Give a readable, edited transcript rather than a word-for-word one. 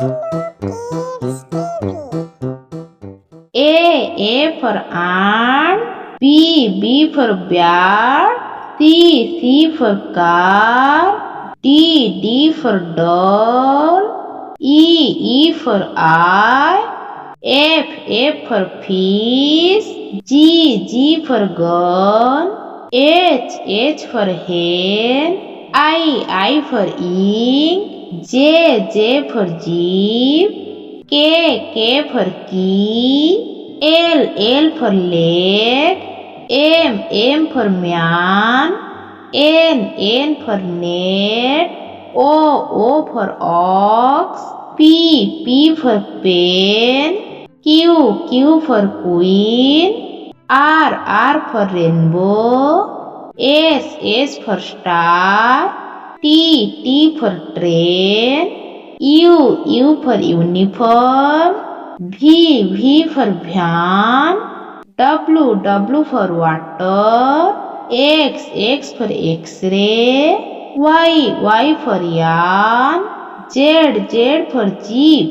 A for ant. B for bear. C for car. D for doll. E for eye. F for fish. G for gun. H for hen. I for ink. J for jeep. K for key. L for leg. M for man. N for net. O for ox. P for pen. Q for queen. R for rainbow. S for star. T for train. U for uniform. V for van. W for water. X for x-ray. Y for yarn. Z for jeep.